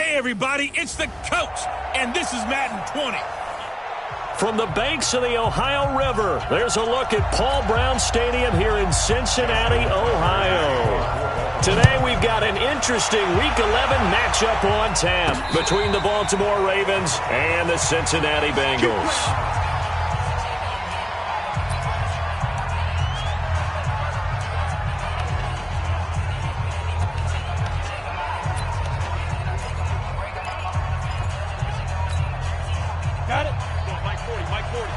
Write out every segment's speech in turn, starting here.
Hey, everybody, it's the coach, and this is Madden 20. From the banks of the Ohio River, there's a look at Paul Brown Stadium here in Cincinnati, Ohio. Today we've got an interesting Week 11 matchup on tap between the Baltimore Ravens and the Cincinnati Bengals. Got it? Mike 40, Mike 40.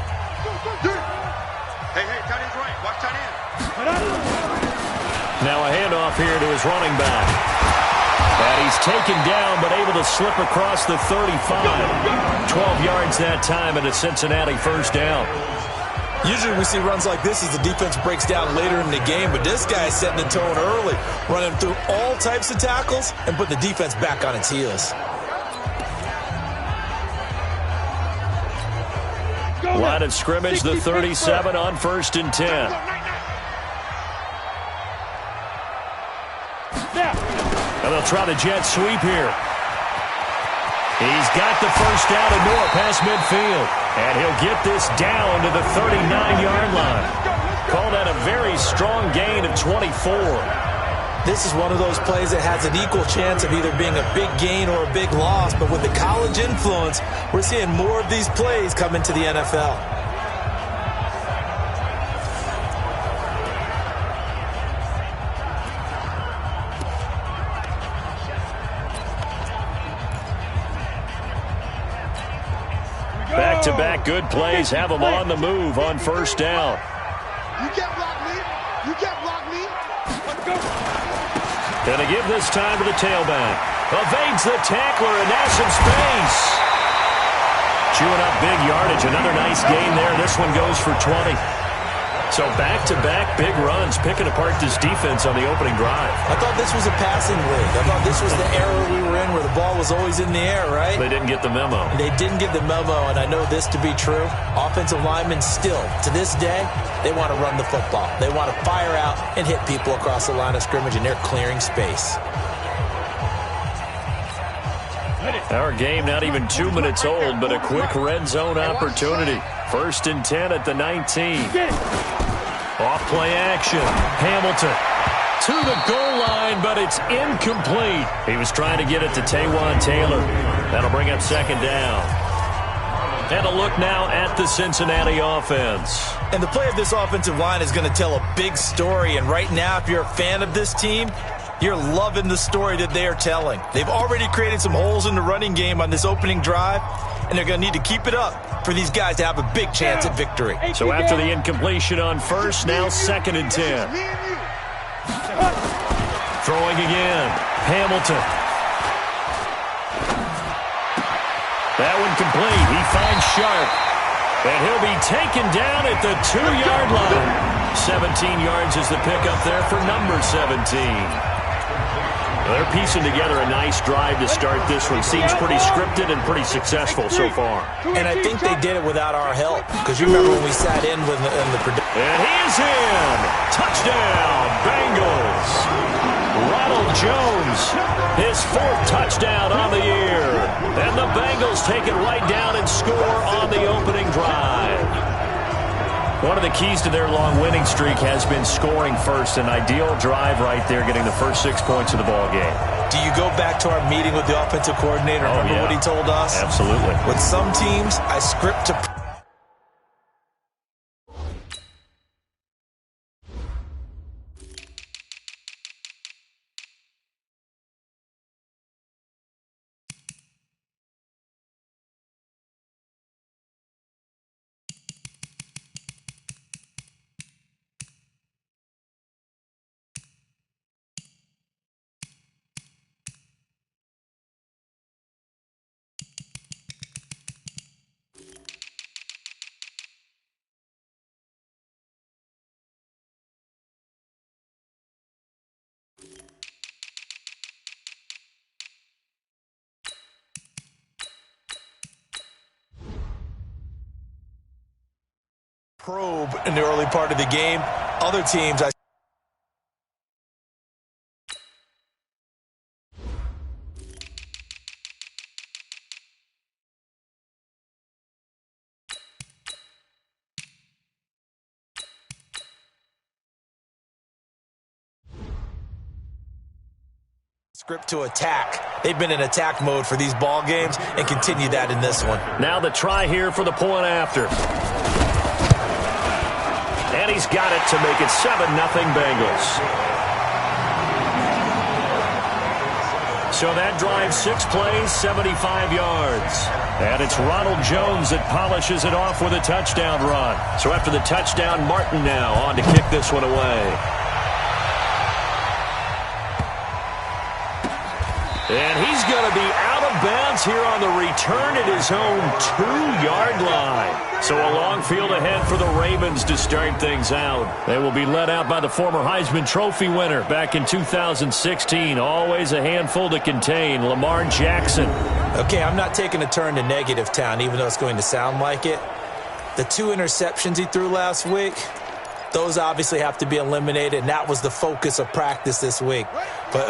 Hey, tight end's right. Watch tight end. Now a handoff here to his running back. And he's taken down but able to slip across the 35. 12 yards that time and a Cincinnati first down. Usually we see runs like this as the defense breaks down later in the game, but this guy is setting the tone early, running through all types of tackles and putting the defense back on its heels. Line of scrimmage, the 37 on 1st and 10. And they'll try the jet sweep here. He's got the first down and more past midfield. And he'll get this down to the 39-yard line. Call that a very strong gain of 24. This is one of those plays that has an equal chance of either being a big gain or a big loss, but with the college influence, we're seeing more of these plays come into the NFL. Back-to-back good plays have them on the move on first down. You can't block me. You can't block me. Let's go. Gonna give this time to the tailback. Evades the tackler and now some space. Chewing up big yardage. Another nice gain there. This one goes for 20. So back-to-back big runs, picking apart this defense on the opening drive. I thought this was a passing league. I thought this was the era we were in where the ball was always in the air, right? They didn't get the memo. They didn't get the memo, and I know this to be true. Offensive linemen still, to this day, they want to run the football. They want to fire out and hit people across the line of scrimmage, and they're clearing space. Our game not even 2 minutes old, but a quick red zone opportunity. 1st and 10 at the 19. Off play action. Hamilton to the goal line, but it's incomplete. He was trying to get it to Taywan Taylor. That'll bring up 2nd down. And a look now at the Cincinnati offense. And the play of this offensive line is going to tell a big story. And right now, if you're a fan of this team, you're loving the story that they are telling. They've already created some holes in the running game on this opening drive, and they're going to need to keep it up for these guys to have a big chance at victory. So after the incompletion on first, now 2nd and 10. Throwing again. Hamilton. That one complete. He finds Sharp. And he'll be taken down at the 2-yard line. 17 yards is the pickup there for number 17. They're piecing together a nice drive to start this one. Seems pretty scripted and pretty successful so far. And I think they did it without our help. Because you remember when we sat in with the prediction. And he is in. Touchdown, Bengals. Ronald Jones, his 4th touchdown on the year. And the Bengals take it right down and score on the opening drive. One of the keys to their long winning streak has been scoring first. An ideal drive right there, getting the first 6 points of the ball game. Do you go back to our meeting with the offensive coordinator? Remember what he told us? Absolutely. With some teams, I script to... probe in the early part of the game. Other teams, Script to attack. They've been in attack mode for these ball games and continue that in this one. Now the try here for the point after. And he's got it to make it 7-0 Bengals. So that drives 6 plays, 75 yards. And it's Ronald Jones that polishes it off with a touchdown run. So after the touchdown, Martin now on to kick this one away. And he's going to be out of bounds here on the return at his own 2-yard line. So a long field ahead for the Ravens to start things out. They will be led out by the former Heisman Trophy winner back in 2016. Always a handful to contain, Lamar Jackson. Okay, I'm not taking a turn to negative town, even though it's going to sound like it. The 2 interceptions he threw last week, those obviously have to be eliminated, and that was the focus of practice this week. But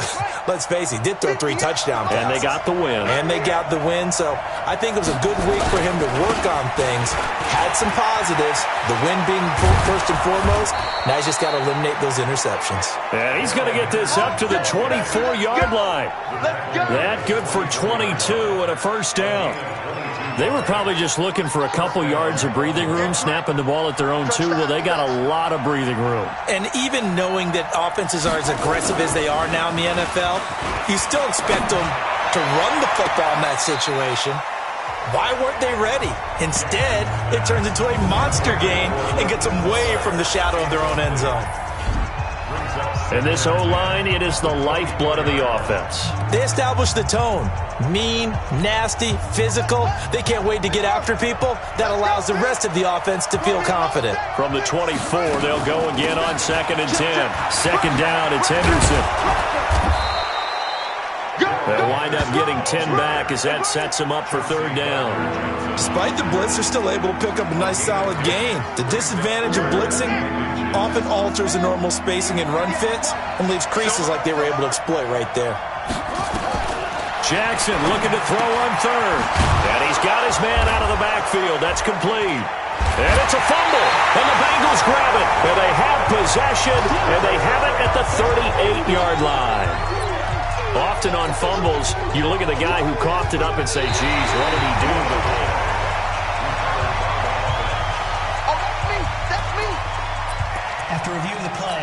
let's face it, he did throw 3 touchdown passes. And they got the win. So I think it was a good week for him to work on things. Had some positives, the win being first and foremost. Now he's just got to eliminate those interceptions. And he's going to get this up to the 24-yard line. That good for 22 and a first down. They were probably just looking for a couple yards of breathing room, snapping the ball at their own 2. Well, they got a lot of breathing room. And even knowing that offenses are as aggressive as they are now in the NFL, you still expect them to run the football in that situation. Why weren't they ready? Instead, it turns into a monster game and gets them way from the shadow of their own end zone. And this O-line, it is the lifeblood of the offense. They establish the tone. Mean, nasty, physical. They can't wait to get after people. That allows the rest of the offense to feel confident. From the 24, they'll go again on 2nd and 10. Second down, it's Henderson. They'll wind up getting 10 back as that sets them up for 3rd down. Despite the blitz, they're still able to pick up a nice solid gain. The disadvantage of blitzing often alters the normal spacing and run fits and leaves creases like they were able to exploit right there. Jackson looking to throw on 3rd. And he's got his man out of the backfield. That's complete. And it's a fumble. And the Bengals grab it. And they have possession. And they have it at the 38-yard line. Often on fumbles, you look at the guy who coughed it up and say, geez, what did he do? That's me. After reviewing the play,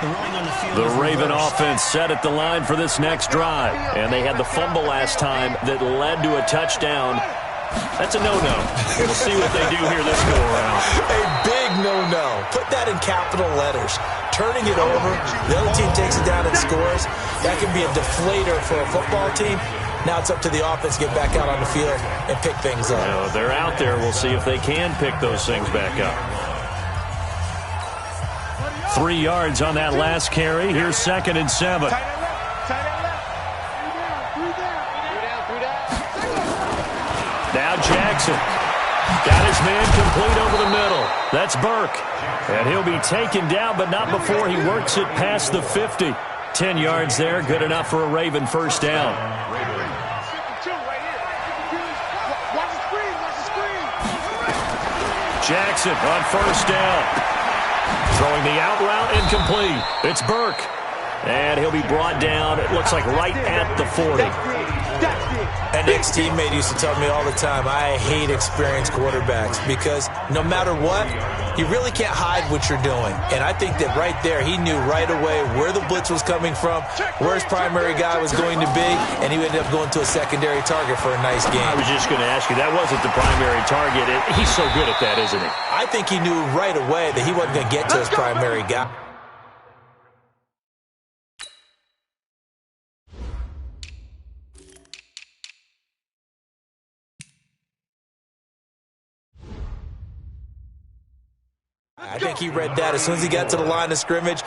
the ruling on the field. The Raven offense set at the line for this next drive. And they had the fumble last time that led to a touchdown. That's a no-no. We'll see what they do here this go-around. A big no-no. Put that in capital letters. Turning it over, the other team takes it down and scores. That can be a deflator for a football team. Now it's up to the offense to get back out on the field and pick things up. You know, they're out there. We'll see if they can pick those things back up. 3 yards on that last carry. Here's 2nd and 7. Now Jackson. Got his man complete over the middle. That's Burke. And he'll be taken down, but not before he works it past the 50. 10 yards there, good enough for a Raven first down. Jackson on first down. Throwing the out route incomplete. It's Burke. And he'll be brought down, it looks like right at the 40. An ex-teammate used to tell me all the time, I hate experienced quarterbacks because no matter what, you really can't hide what you're doing. And I think that right there, he knew right away where the blitz was coming from, where his primary guy was going to be, and he ended up going to a secondary target for a nice game. I was just going to ask you, that wasn't the primary target. He's so good at that, isn't he? I think he knew right away that he wasn't going to get to his primary guy. I think he read that as soon as he got to the line of scrimmage,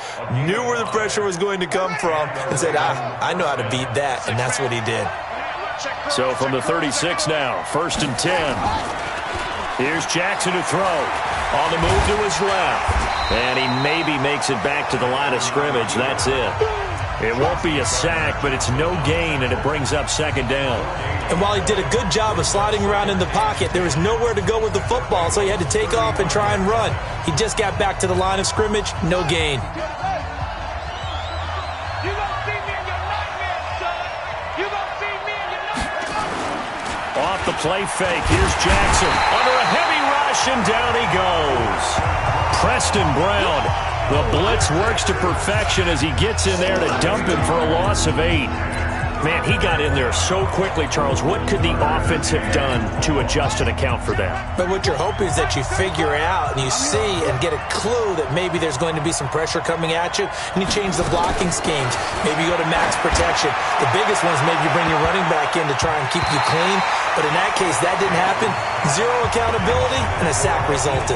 knew where the pressure was going to come from, and said, I know how to beat that, and that's what he did. So from the 36 now, 1st and 10. Here's Jackson to throw. On the move to his left. And he maybe makes it back to the line of scrimmage. That's it. It won't be a sack, but it's no gain, and it brings up 2nd down. And while he did a good job of sliding around in the pocket, there was nowhere to go with the football, so he had to take off and try and run. He just got back to the line of scrimmage, no gain. You don't see me in your nightmares, son. Off the play fake. Here's Jackson. Under a heavy rush, and down he goes. Preston Brown. The blitz works to perfection as he gets in there to dump him for a loss of 8. Man, he got in there so quickly, Charles. What could the offense have done to adjust and account for that? But what you're hoping is that you figure out and you see and get a clue that maybe there's going to be some pressure coming at you, and you change the blocking schemes. Maybe you go to max protection. The biggest one is maybe you bring your running back in to try and keep you clean. But in that case, that didn't happen. Zero accountability, and a sack resulted.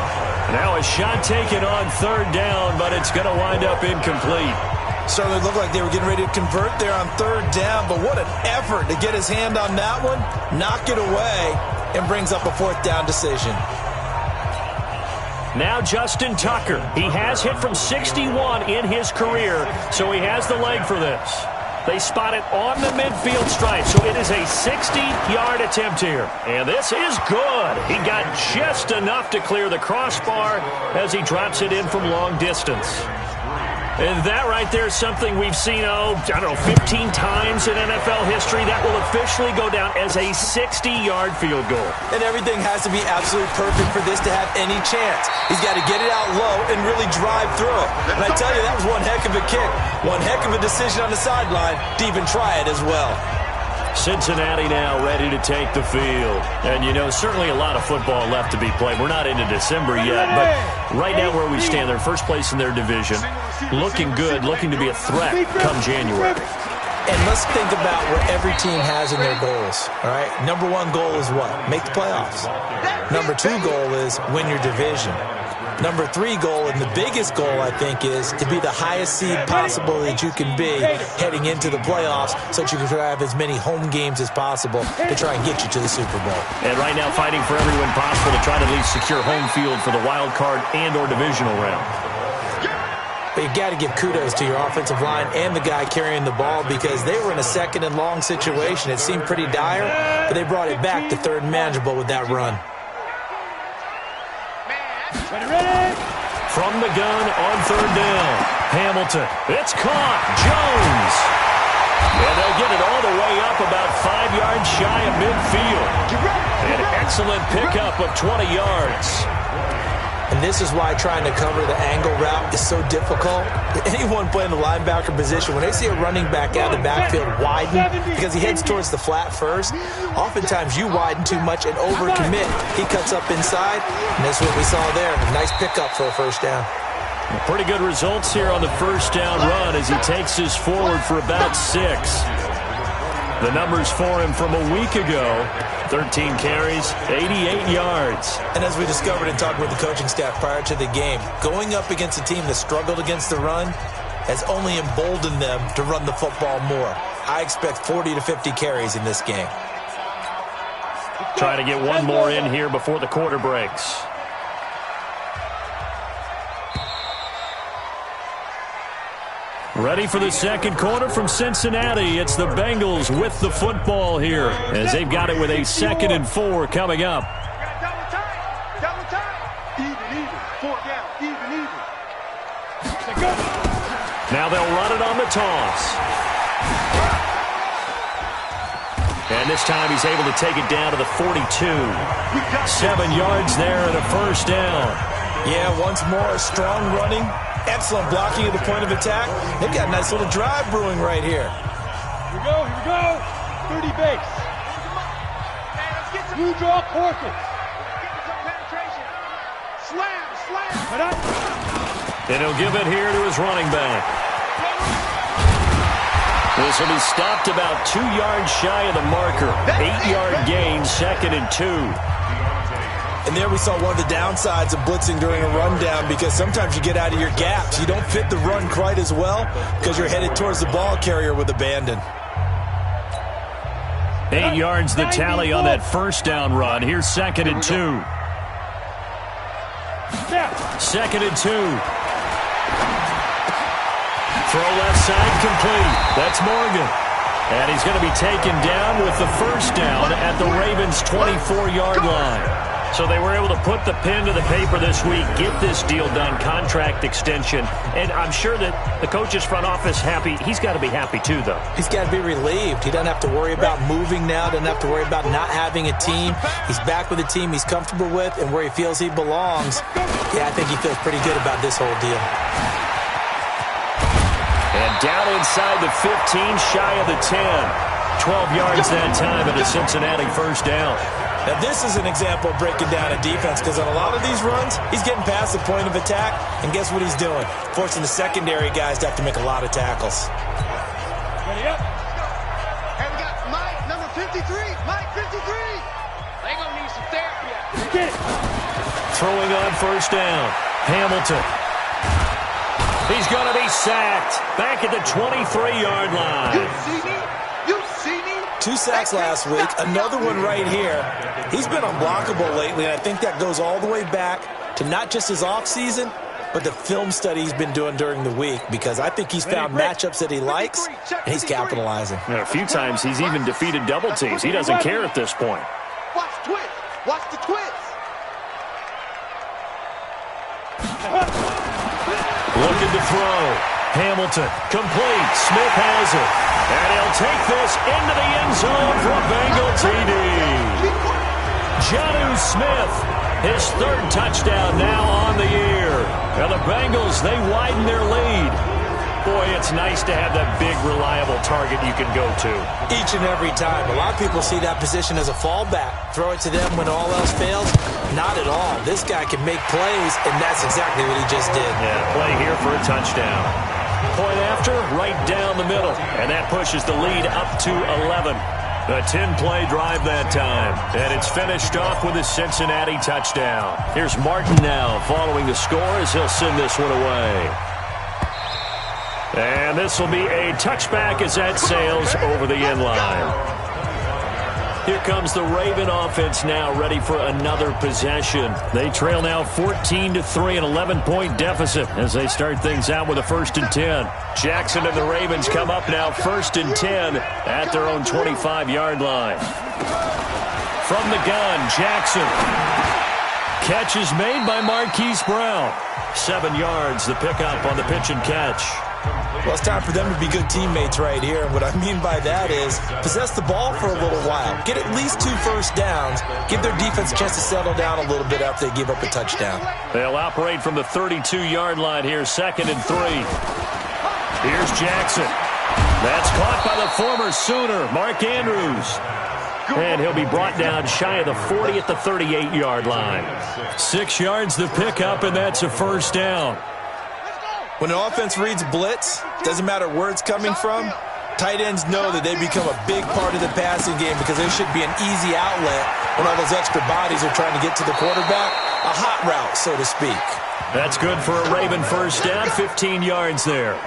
Now a shot taken on 3rd down, but it's going to wind up incomplete. Certainly looked like they were getting ready to convert there on 3rd down, but what an effort to get his hand on that one, knock it away, and brings up a 4th down decision. Now Justin Tucker. He has hit from 61 in his career, so he has the leg for this. They spot it on the midfield stripe, so it is a 60-yard attempt here. And this is good. He got just enough to clear the crossbar as he drops it in from long distance. And that right there is something we've seen, 15 times in NFL history. That will officially go down as a 60-yard field goal. And everything has to be absolutely perfect for this to have any chance. He's got to get it out low and really drive through it. And I tell you, that was one heck of a kick. One heck of a decision on the sideline to even try it as well. Cincinnati now ready to take the field. And, certainly a lot of football left to be played. We're not into December yet, but right now where we stand, they're first place in their division. Looking good, looking to be a threat come January. And let's think about what every team has in their goals, all right? Number 1 goal is what? Make the playoffs. Number 2 goal is win your division. Number 3 goal, and the biggest goal, I think, is to be the highest seed possible that you can be heading into the playoffs so that you can have as many home games as possible to try and get you to the Super Bowl. And right now fighting for every win possible to try to at least secure home field for the wild card and or divisional round. But you've got to give kudos to your offensive line and the guy carrying the ball because they were in a 2nd and long situation. It seemed pretty dire, but they brought it back to 3rd and manageable with that run. From the gun on 3rd down. Hamilton. It's caught. Jones. And they'll get it all the way up about 5 yards shy of midfield. An excellent pickup of 20 yards. And this is why trying to cover the angle route is so difficult. Anyone playing the linebacker position, when they see a running back out of the backfield widen, because he heads towards the flat first, oftentimes you widen too much and overcommit. He cuts up inside, and that's what we saw there. A nice pickup for a 1st down. Pretty good results here on the 1st down run as he takes this forward for about 6. The numbers for him from a week ago, 13 carries, 88 yards. And as we discovered in talking with the coaching staff prior to the game, going up against a team that struggled against the run has only emboldened them to run the football more. I expect 40 to 50 carries in this game. Trying to get one more in here before the quarter breaks. Ready for the 2nd quarter from Cincinnati. It's the Bengals with the football here as they've got it with a 2nd and 4 coming up. Double time. Even. 4 down. Even. Now they'll run it on the toss. And this time he's able to take it down to the 42. 7 yards there and a 1st down. Yeah, once more, strong running. Excellent blocking at the point of attack. They've got a nice little drive brewing right here. Here we go. 30 base. Blue draw quarters. Slam. And he'll give it here to his running back. This will be stopped about 2 yards shy of the marker. 8-yard gain, 2nd and 2. And there we saw one of the downsides of blitzing during a rundown because sometimes you get out of your gaps. You don't fit the run quite as well because you're headed towards the ball carrier with abandon. 8 yards the tally on that 1st down run. Here's 2nd and 2. 2nd and 2. Throw left side complete. That's Morgan. And he's going to be taken down with the 1st down at the Ravens' 24-yard line. So they were able to put the pen to the paper this week, get this deal done, contract extension. And I'm sure that the coach's front office happy. He's got to be happy too, though. He's got to be relieved. He doesn't have to worry about moving now, doesn't have to worry about not having a team. He's back with a team he's comfortable with and where he feels he belongs. Yeah, I think he feels pretty good about this whole deal. And down inside the 15, shy of the 10. 12 yards that time and a Cincinnati first down. Now, this is an example of breaking down a defense because on a lot of these runs, he's getting past the point of attack, and guess what he's doing? Forcing the secondary guys to have to make a lot of tackles. Ready up. And we got Mike, number 53. Mike, 53. They gonna need some therapy. Get it. Throwing on first down. Hamilton. He's going to be sacked. Back at the 23-yard line. You see me? You see me? 2 sacks last week, another one right here. He's been unblockable lately, and I think that goes all the way back to not just his offseason, but the film study he's been doing during the week, because I think he's found matchups that he likes, and he's capitalizing. A few times he's even defeated double teams. He doesn't care at this point. Watch twist. Watch the twist. Looking to throw. Hamilton, complete. Smith has it. And he'll take this into the end zone for a Bengal TD. Jonnu Smith, his 3rd touchdown now on the year. And the Bengals, they widen their lead. Boy, it's nice to have that big, reliable target you can go to. Each and every time. A lot of people see that position as a fallback. Throw it to them when all else fails. Not at all. This guy can make plays, and that's exactly what he just did. Yeah, play here for a touchdown. Point after, right down the middle. And that pushes the lead up to 11. A 10-play drive that time. And it's finished off with a Cincinnati touchdown. Here's Martin now following the score as he'll send this one away. And this will be a touchback as that sails over the end line. Here comes the Raven offense now, ready for another possession. They trail now 14-3, an 11-point deficit as they start things out with a 1st and 10. Jackson and the Ravens come up now 1st and 10 at their own 25-yard line. From the gun, Jackson. Catch is made by Marquise Brown. 7 yards, the pickup on the pitch and catch. Well, it's time for them to be good teammates right here. And what I mean by that is possess the ball for a little while. Get at least 2 first downs. Give their defense a chance to settle down a little bit after they give up a touchdown. They'll operate from the 32-yard line here, 2nd and 3. Here's Jackson. That's caught by the former Sooner, Mark Andrews. And he'll be brought down shy of the 40 at the 38-yard line. 6 yards the pickup, and that's a first down. When an offense reads blitz, doesn't matter where it's coming from, tight ends know that they become a big part of the passing game because there should be an easy outlet when all those extra bodies are trying to get to the quarterback. A hot route, so to speak. That's good for a Raven first down, 15 yards there.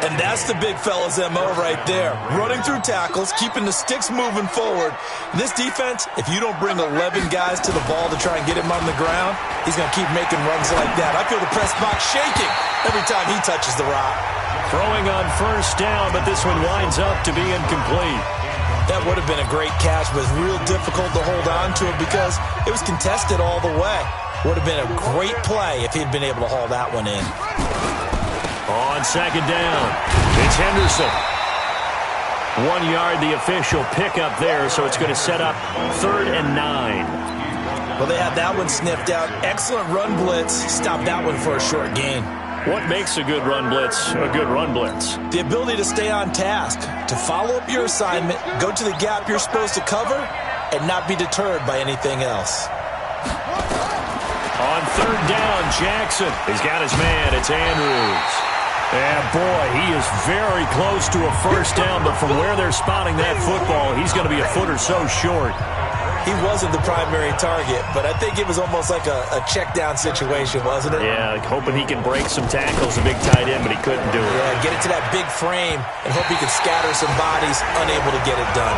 And that's the big fella's MO right there. Running through tackles, keeping the sticks moving forward. This defense, if you don't bring 11 guys to the ball to try and get him on the ground, he's going to keep making runs like that. I feel the press box shaking every time he touches the rock. Throwing on first down, but this one winds up to be incomplete. That would have been a great catch, but it's real difficult to hold on to it because it was contested all the way. Would have been a great play if he'd been able to haul that one in. On second down, it's Henderson. 1 yard, the official pickup there, so it's going to set up 3rd and 9. Well, they had that one sniffed out. Excellent run blitz. Stop that one for a short gain. What makes a good run blitz a good run blitz? The ability to stay on task, to follow up your assignment, go to the gap you're supposed to cover, and not be deterred by anything else. On 3rd down, Jackson. He's got his man. It's Andrews. And, boy, he is very close to a first down, but from where they're spotting that football, he's going to be a foot or so short. He wasn't the primary target, but I think it was almost like a check down situation, wasn't it? Yeah, hoping he can break some tackles, a big tight end, but he couldn't do it. Yeah, get it to that big frame and hope he can scatter some bodies, unable to get it done.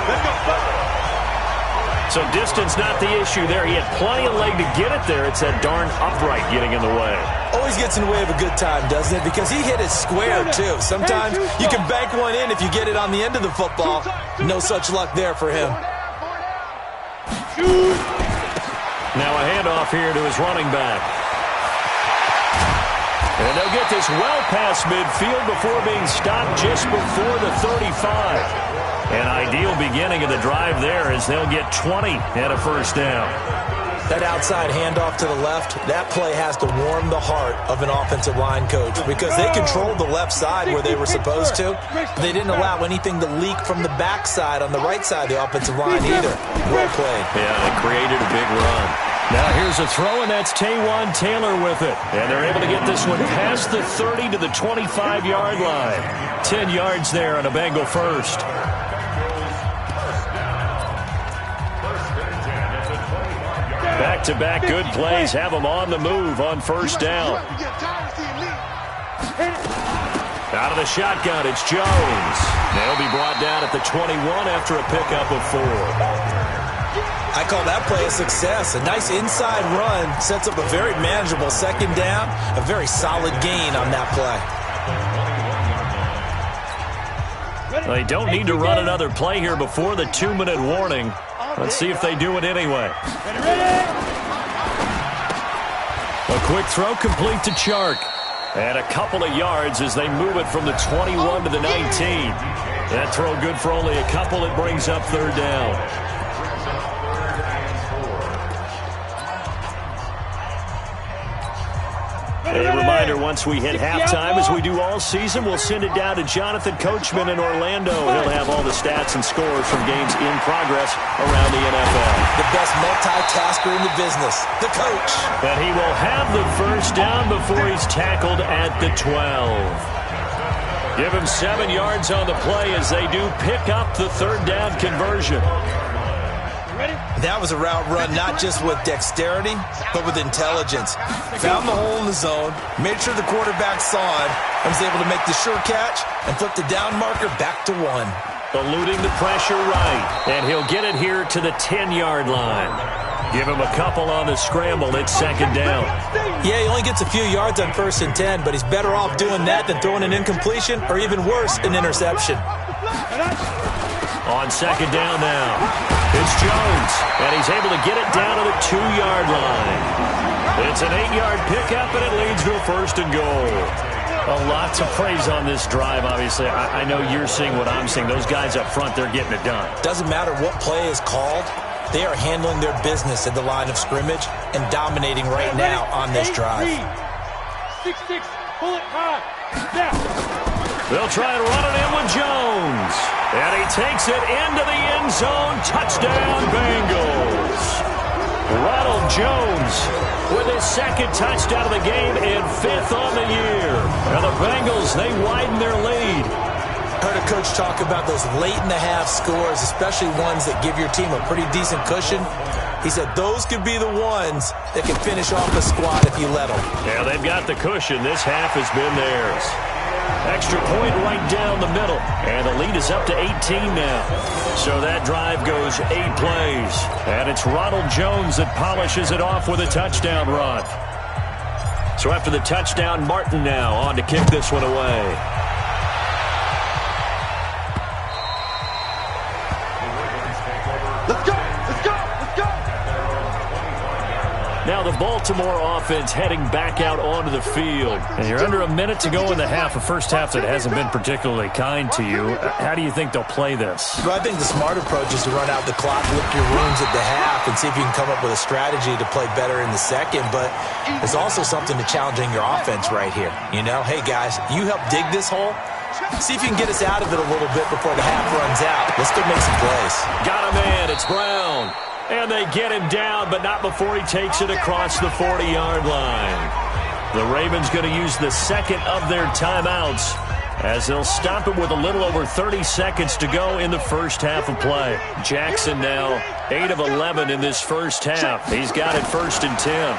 So distance not the issue there. He had plenty of leg to get it there. It's that darn upright getting in the way. Always gets in the way of a good time, doesn't it? Because he hit it square, too. Sometimes you can bank one in if you get it on the end of the football. No such luck there for him. Now a handoff here to his running back. And they'll get this well past midfield before being stopped just before the 35. An ideal beginning of the drive there as they'll get 20 and a first down. That outside handoff to the left, that play has to warm the heart of an offensive line coach because they controlled the left side where they were supposed to. They didn't allow anything to leak from the backside on the right side of the offensive line either. Well played. Yeah, they created a big run. Now here's a throw, and that's Taywan Taylor with it. And they're able to get this one past the 30 to the 25-yard line. 10 yards there on a Bengal first. Back-to-back good plays have them on the move on first down. Out of the shotgun, it's Jones. They'll be brought down at the 21 after a pickup of 4. I call that play a success. A nice inside run sets up a very manageable second down. A very solid gain on that play. They don't need to run another play here before the 2-minute warning. Let's see if they do it anyway. A quick throw complete to Chark. And a couple of yards as they move it from the 21 to the 19. That throw good for only a couple. It brings up third down. A reminder, once we hit halftime, as we do all season, we'll send it down to Jonathan Coachman in Orlando. He'll have all the stats and scores from games in progress around the NFL. The best multitasker in the business, the coach. And he will have the first down before he's tackled at the 12. Give him 7 yards on the play as they do pick up the third down conversion. That was a route run not just with dexterity, but with intelligence. Found the hole in the zone, made sure the quarterback saw it, and was able to make the sure catch and flip the down marker back to 1. Eluding the pressure right, and he'll get it here to the 10-yard line. Give him a couple on the scramble. It's second down. Yeah, he only gets a few yards on 1st and 10, but he's better off doing that than throwing an incompletion or even worse, an interception. On second down now, it's Jones, and he's able to get it down to the 2-yard line. It's an 8-yard pickup, and it leads to a first and goal. A lot to praise on this drive, obviously. I know you're seeing what I'm seeing. Those guys up front, they're getting it done. Doesn't matter what play is called. They are handling their business at the line of scrimmage and dominating right now on this drive. 6-6, pull it high. Snap. They'll try and run it in with Jones. And he takes it into the end zone. Touchdown, Bengals. Ronald Jones with his second touchdown of the game and 5th on the year. Now the Bengals, they widen their lead. Heard a coach talk about those late-in-the-half scores, especially ones that give your team a pretty decent cushion. He said those could be the ones that can finish off a squad if you let them. Yeah, they've got the cushion. This half has been theirs. Extra point right down the middle. And the lead is up to 18 now. So that drive goes 8 plays. And it's Ronald Jones that polishes it off with a touchdown run. So after the touchdown, Martin now on to kick this one away. Let's go! Let's go! Let's go! Now the Baltimore offense heading back out onto the field. And you're under a minute to go in the half, a first half that hasn't been particularly kind to you. How do you think they'll play this? Well, I think the smart approach is to run out the clock, lick your wounds at the half, and see if you can come up with a strategy to play better in the second. But there's also something to challenging your offense right here. You know, hey, guys, you help dig this hole. See if you can get us out of it a little bit before the half runs out. Let's go make some plays. Got a man. It's Brown. And they get him down, but not before he takes it across the 40-yard line. The Ravens going to use the second of their timeouts as they'll stop it with a little over 30 seconds to go in the first half of play. Jackson now 8 of 11 in this first half. He's got it 1st and 10.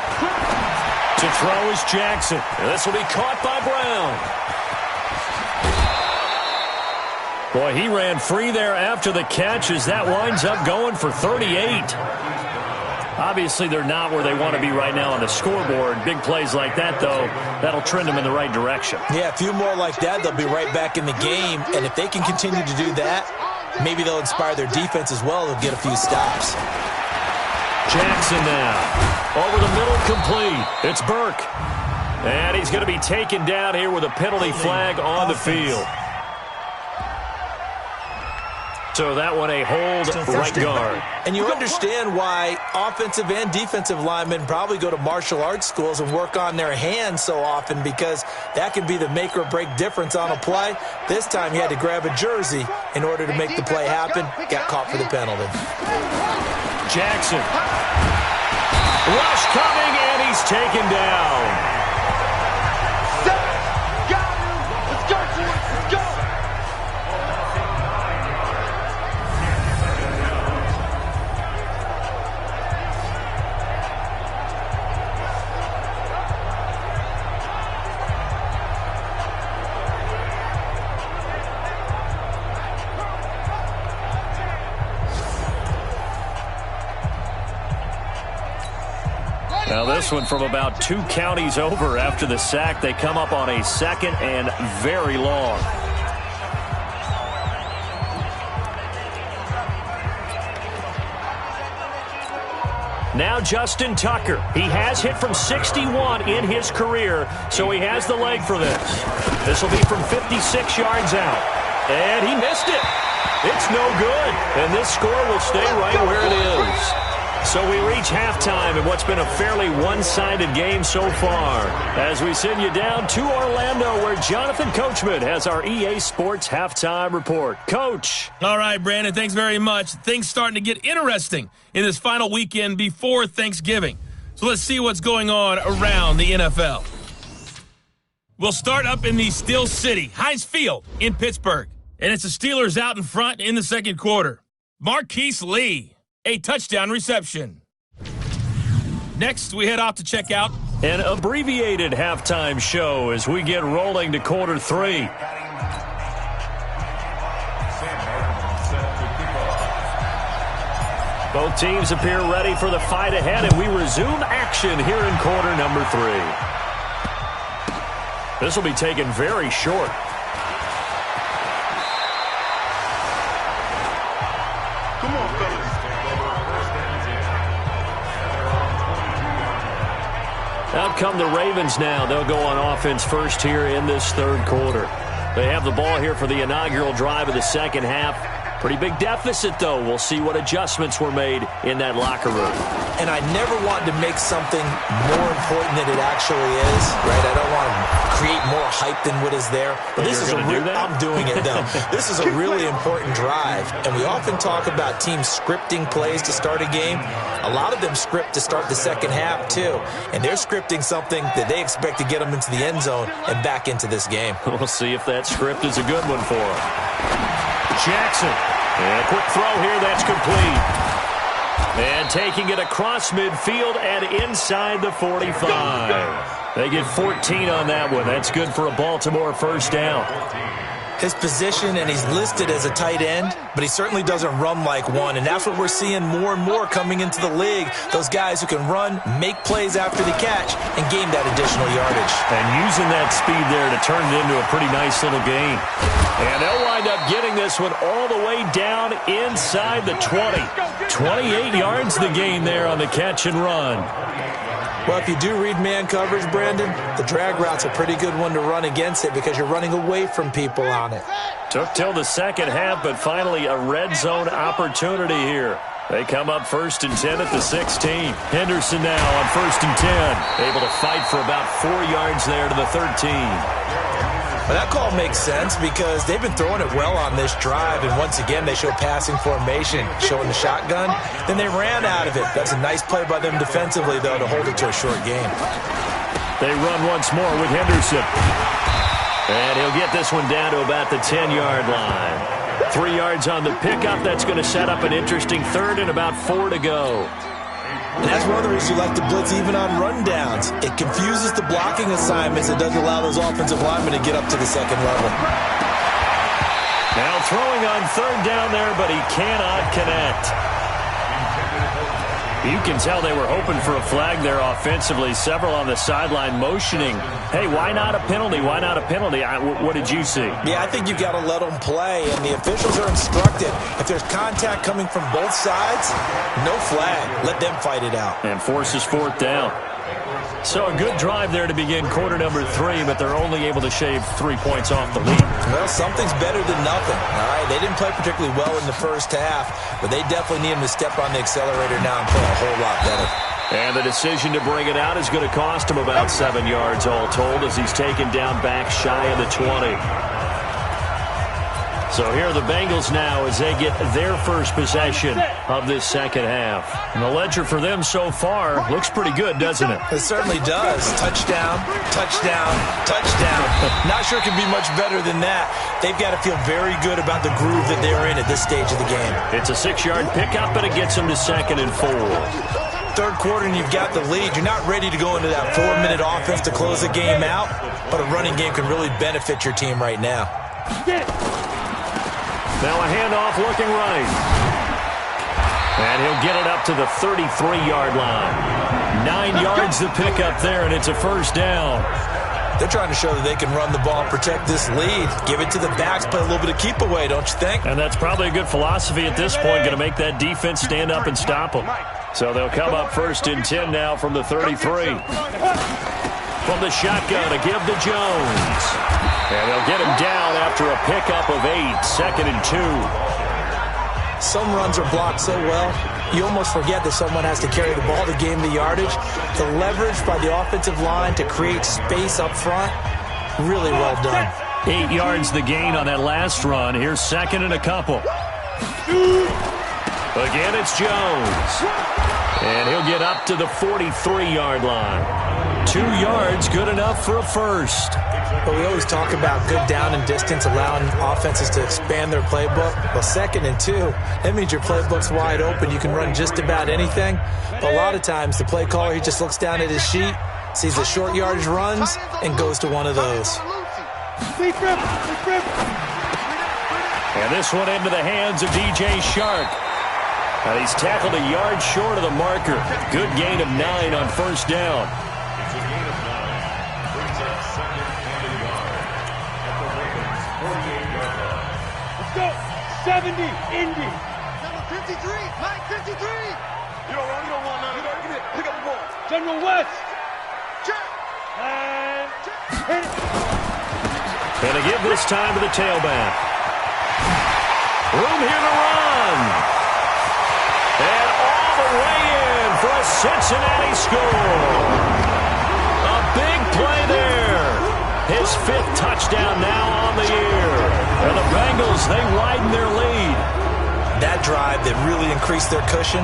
To throw is Jackson. This will be caught by Brown. Boy, he ran free there after the catch as that winds up going for 38. Obviously, they're not where they want to be right now on the scoreboard. Big plays like that, though, that'll trend them in the right direction. Yeah, a few more like that, they'll be right back in the game. And if they can continue to do that, maybe they'll inspire their defense as well. They'll get a few stops. Jackson Robinson now. Over the middle, complete. It's Burke. And he's going to be taken down here with a penalty flag on the field. So that one a hold right guard. And you understand why offensive and defensive linemen probably go to martial arts schools and work on their hands so often, because that can be the make or break difference on a play. This time he had to grab a jersey in order to make the play happen. Got caught for the penalty. Jackson. Rush coming, and he's taken down. Now this one from about 2 counties over after the sack. They come up on a 2nd and very long. Now Justin Tucker. He has hit from 61 in his career, so he has the leg for this. This will be from 56 yards out. And he missed it. It's no good. And this score will stay right where it is. So we reach halftime in what's been a fairly one-sided game so far, as we send you down to Orlando, where Jonathan Coachman has our EA Sports halftime report. Coach. All right, Brandon, thanks very much. Things starting to get interesting in this final weekend before Thanksgiving. So let's see what's going on around the NFL. We'll start up in the Steel City, Heinz Field in Pittsburgh. And it's the Steelers out in front in the second quarter. Marquise Lee, a touchdown reception. Next, we head off to check out an abbreviated halftime show as we get rolling to quarter 3. Both teams appear ready for the fight ahead, and we resume action here in quarter number 3. This will be taken very short. Out come the Ravens now. They'll go on offense first here in this third quarter. They have the ball here for the inaugural drive of the second half. Pretty big deficit, though. We'll see what adjustments were made in that locker room. And I never wanted to make something more important than it actually is, right? I don't want to create more hype than what is there. But this is I'm doing it, though. This is a really important drive. And we often talk about teams scripting plays to start a game. A lot of them script to start the second half, too. And they're scripting something that they expect to get them into the end zone and back into this game. We'll see if that script is a good one for them. Jackson. And a quick throw here. That's complete. And taking it across midfield and inside the 45. They get 14 on that one. That's good for a Baltimore first down. His position, and he's listed as a tight end, but he certainly doesn't run like one, and that's what we're seeing more and more coming into the league. Those guys who can run, make plays after the catch, and gain that additional yardage. And using that speed there to turn it into a pretty nice little gain. And they'll wind up getting this one all the way down inside the 20. 28 yards the gain there on the catch and run. Well, if you do read man coverage, Brandon, the drag route's a pretty good one to run against it because you're running away from people on it. Took till the second half, but finally a red zone opportunity here. They come up 1st and 10 at the 16. Henderson now on 1st and 10. Able to fight for about 4 yards there to the 13. Well, that call makes sense because they've been throwing it well on this drive, and once again they show passing formation, showing the shotgun. Then they ran out of it. That's a nice play by them defensively, though, to hold it to a short game. They run once more with Henderson. And he'll get this one down to about the 10-yard line. 3 yards on the pickup. That's going to set up an interesting third and about 4 to go. And that's one of the reasons you like to blitz even on rundowns. It confuses the blocking assignments. It doesn't allow those offensive linemen to get up to the second level. Now throwing on third down there, but he cannot connect. You can tell they were hoping for a flag there offensively. Several on the sideline motioning, hey, why not a penalty? Why not a penalty? What did you see? Yeah, I think you've got to let them play, and the officials are instructed. If there's contact coming from both sides, no flag. Let them fight it out. And forces fourth down. So a good drive there to begin quarter number 3, but they're only able to shave 3 points off the lead. Well, something's better than nothing. All right, they didn't play particularly well in the first half, but they definitely need them to step on the accelerator now and play a whole lot better. And the decision to bring it out is going to cost him about 7 yards all told as he's taken down back shy of the 20. So here are the Bengals now as they get their first possession of this second half. And the ledger for them so far looks pretty good, doesn't it? It certainly does. Touchdown, touchdown, touchdown. Not sure it can be much better than that. They've got to feel very good about the groove that they're in at this stage of the game. It's a 6-yard pickup, but it gets them to 2nd and 4. Third quarter and you've got the lead. You're not ready to go into that 4-minute offense to close the game out, but a running game can really benefit your team right now. Now a handoff looking right. And he'll get it up to the 33-yard line. 9 yards to pick up there, and it's a first down. They're trying to show that they can run the ball and protect this lead. Give it to the backs, play a little bit of keep away, don't you think? And that's probably a good philosophy at this point, going to make that defense stand up and stop them. So they'll come up 1st and 10 now from the 33. From the shotgun to give to Jones. And they'll get him down after a pickup of 8, 2nd and 2. Some runs are blocked so well, you almost forget that someone has to carry the ball to gain the yardage. The leverage by the offensive line to create space up front, really well done. 8 yards the gain on that last run. Here's 2nd and a couple. Again, it's Jones. And he'll get up to the 43-yard line. 2 yards, good enough for a first. But we always talk about good down and distance, allowing offenses to expand their playbook. Well, 2nd and 2, that means your playbook's wide open. You can run just about anything. But a lot of times, the play caller, he just looks down at his sheet, sees the short yardage runs, and goes to one of those. And this one into the hands of DJ Shark. And he's tackled a yard short of the marker. Good gain of 9 on first down. 70, Indy. Number 53, Mike 53. You don't want none of that. Pick up the ball. General West. Check. And hit it. Gonna give this time to the tailback. Room here to run. And all the way in for a Cincinnati score. A big play there. His 5th touchdown now on the year. And the Bengals, they widen their lead. That drive that really increased their cushion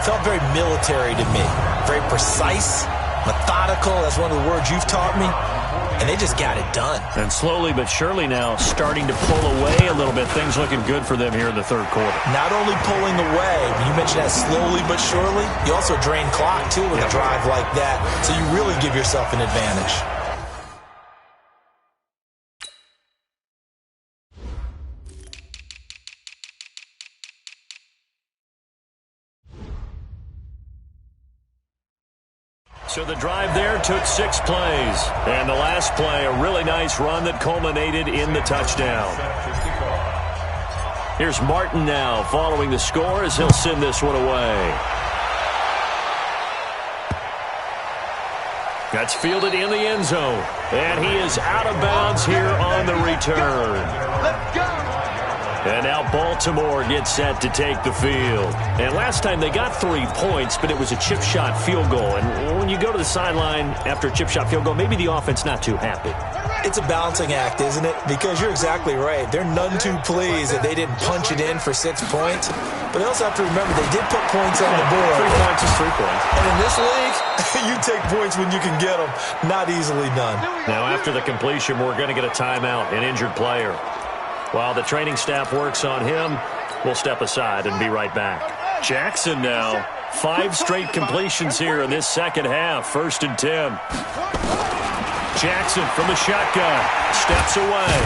felt very military to me. Very precise, methodical. That's one of the words you've taught me. And they just got it done. And slowly but surely now starting to pull away a little bit. Things looking good for them here in the third quarter. Not only pulling away, you mentioned that slowly but surely, you also drain clock too with a drive like that. So you really give yourself an advantage. So the drive there took 6 plays. And the last play, a really nice run that culminated in the touchdown. Here's Martin now following the score as he'll send this one away. That's fielded in the end zone. And he is out of bounds here on the return. Let's go. And now Baltimore gets set to take the field. And last time they got 3 points, but it was a chip shot field goal. And when you go to the sideline after a chip shot field goal, maybe the offense not too happy. It's a balancing act, isn't it? Because you're exactly right. They're none too pleased that they didn't punch it in for 6 points. But they also have to remember they did put points on the board. 3 points is 3 points. And in this league, you take points when you can get them. Not easily done. Now after the completion, we're going to get a timeout, an injured player. While the training staff works on him, we'll step aside and be right back. Jackson now, 5 straight completions here in this second half. 1st and 10. Jackson from the shotgun, steps away.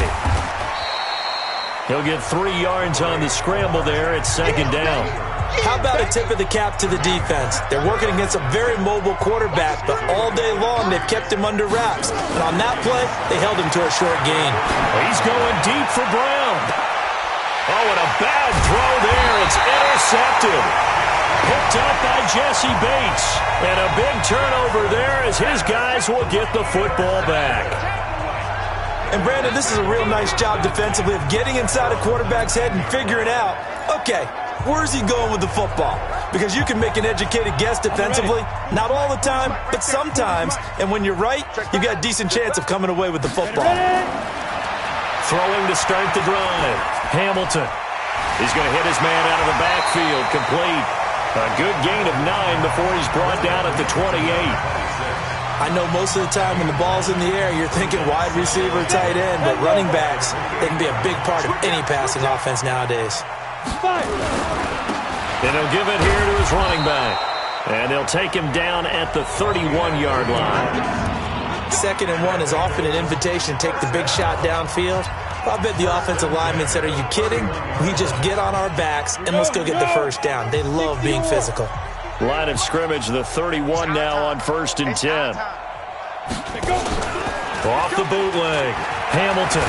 He'll get 3 yards on the scramble there at 2nd down. How about a tip of the cap to the defense? They're working against a very mobile quarterback, but all day long they've kept him under wraps. And on that play, they held him to a short gain. He's going deep for Brown. Oh, and a bad throw there. It's intercepted. Picked up by Jesse Bates. And a big turnover there as his guys will get the football back. And Brandon, this is a real nice job defensively of getting inside a quarterback's head and figuring out, okay, where's he going with the football? Because you can make an educated guess defensively, not all the time, but sometimes. And when you're right, you've got a decent chance of coming away with the football. Throwing to start the drive. Hamilton. He's going to hit his man out of the backfield. Complete. A good gain of 9 before he's brought down at the 28. I know most of the time when the ball's in the air, you're thinking wide receiver, tight end, but running backs, they can be a big part of any passing offense nowadays. And he'll give it here to his running back. And they'll take him down at the 31-yard line. 2nd and 1 is often an invitation to take the big shot downfield. I bet the offensive lineman said, are you kidding? We just get on our backs and let's go get the first down. They love being physical. Line of scrimmage, the 31 now on 1st and 10. Off the bootleg. Hamilton.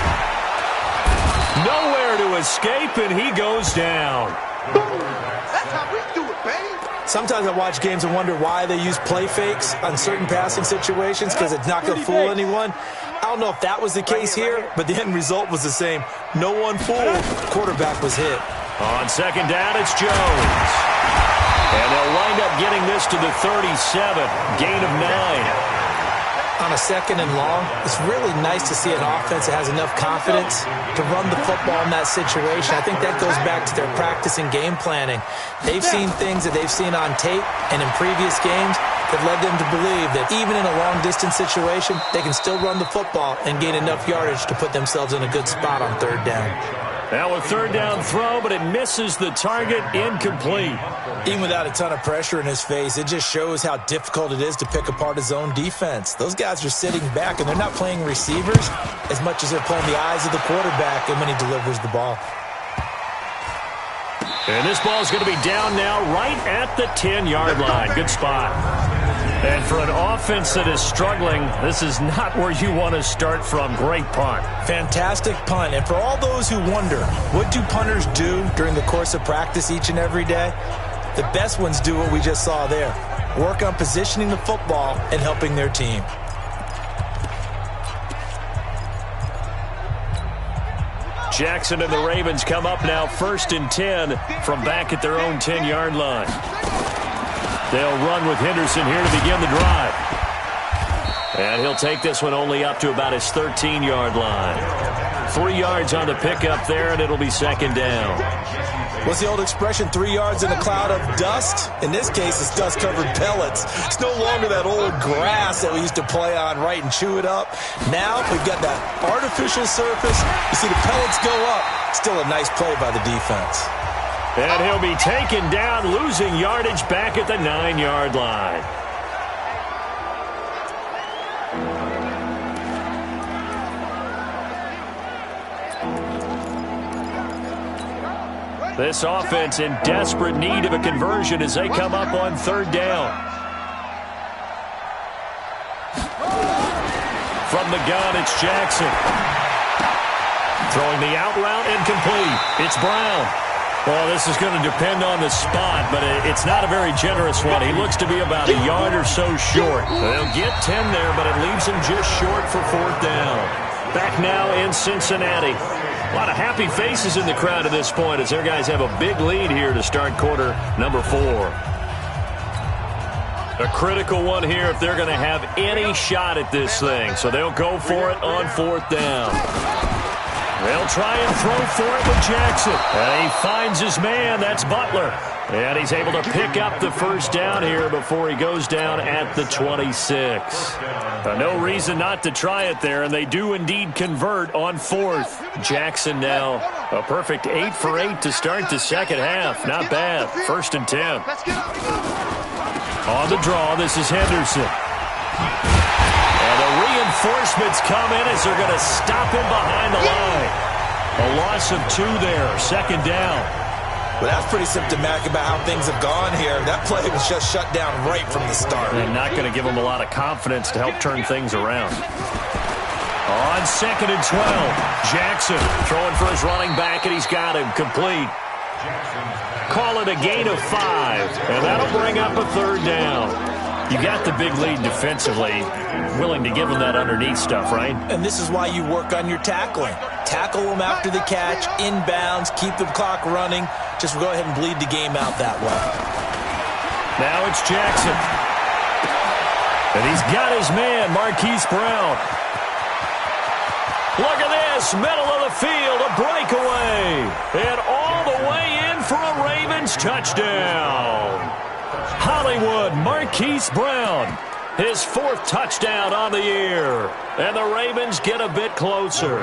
Nowhere to escape, and he goes down. That's how we do it, baby. Sometimes I watch games and wonder why they use play fakes on certain passing situations because it's not going to fool anyone. I don't know if that was the case here, but the end result was the same. No one fooled. Quarterback was hit. On 2nd down, it's Jones. And they'll wind up getting this to the 37. Gain of 9. On a 2nd and long, it's really nice to see an offense that has enough confidence to run the football in that situation. I think that goes back to their practice and game planning. They've seen things that they've seen on tape and in previous games that led them to believe that even in a long-distance situation, they can still run the football and gain enough yardage to put themselves in a good spot on 3rd down. Now a 3rd down throw, but it misses the target, incomplete. Even without a ton of pressure in his face, it just shows how difficult it is to pick apart his own defense. Those guys are sitting back, and they're not playing receivers as much as they're playing the eyes of the quarterback and when he delivers the ball. And this ball's going to be down now right at the 10-yard line. Good spot. And for an offense that is struggling, this is not where you want to start from. Great punt. Fantastic punt. And for all those who wonder, what do punters do during the course of practice each and every day? The best ones do what we just saw there. Work on positioning the football and helping their team. Jackson and the Ravens come up now 1st and 10 from back at their own 10-yard line. They'll run with Henderson here to begin the drive. And he'll take this one only up to about his 13-yard line. 3 yards on the pickup there, and it'll be 2nd down. What's the old expression, 3 yards in a cloud of dust? In this case, it's dust-covered pellets. It's no longer that old grass that we used to play on, right, and chew it up. Now we've got that artificial surface. You see the pellets go up. Still a nice play by the defense. And he'll be taken down, losing yardage back at the 9-yard line. This offense in desperate need of a conversion as they come up on 3rd down. From the gun, it's Jackson. Throwing the out route, incomplete. It's Brown. Well, this is going to depend on the spot, but it's not a very generous one. He looks to be about a yard or so short. They'll get 10 there, but it leaves him just short for 4th down. Back now in Cincinnati. A lot of happy faces in the crowd at this point as their guys have a big lead here to start quarter number 4. A critical one here if they're going to have any shot at this thing. So they'll go for it on 4th down. They'll try and throw for it with Jackson. And he finds his man. That's Butler. And he's able to pick up the 1st down here before he goes down at the 26. No reason not to try it there, and they do indeed convert on 4th. Jackson now a perfect 8 for 8 to start the 2nd half. Not bad. 1st and 10. On the draw, this is Henderson. And the reinforcements come in as they're going to stop him behind the line. A loss of 2 there. 2nd down. Well, that's pretty symptomatic about how things have gone here. That play was just shut down right from the start. And not going to give him a lot of confidence to help turn things around. On 2nd and 12, Jackson throwing for his running back, and he's got him complete. Call it a gain of 5, and that'll bring up a 3rd down. You got the big lead defensively, willing to give them that underneath stuff, right? And this is why you work on your tackling. Tackle them after the catch, inbounds, keep the clock running. Just go ahead and bleed the game out that way. Now it's Jackson. And he's got his man, Marquise Brown. Look at this, middle of the field, a breakaway. And all the way in for a Ravens touchdown. Hollywood, Marquise Brown, his 4th touchdown on the year. And the Ravens get a bit closer.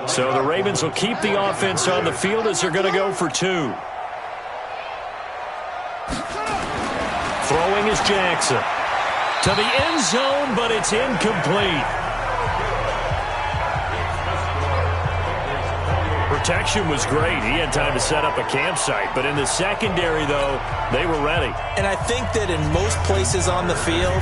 So the Ravens will keep the offense on the field as they're going to go for 2. Throwing is Jackson. To the end zone, but it's incomplete. Protection was great. He had time to set up a campsite. But in the secondary, though, they were ready. And I think that in most places on the field,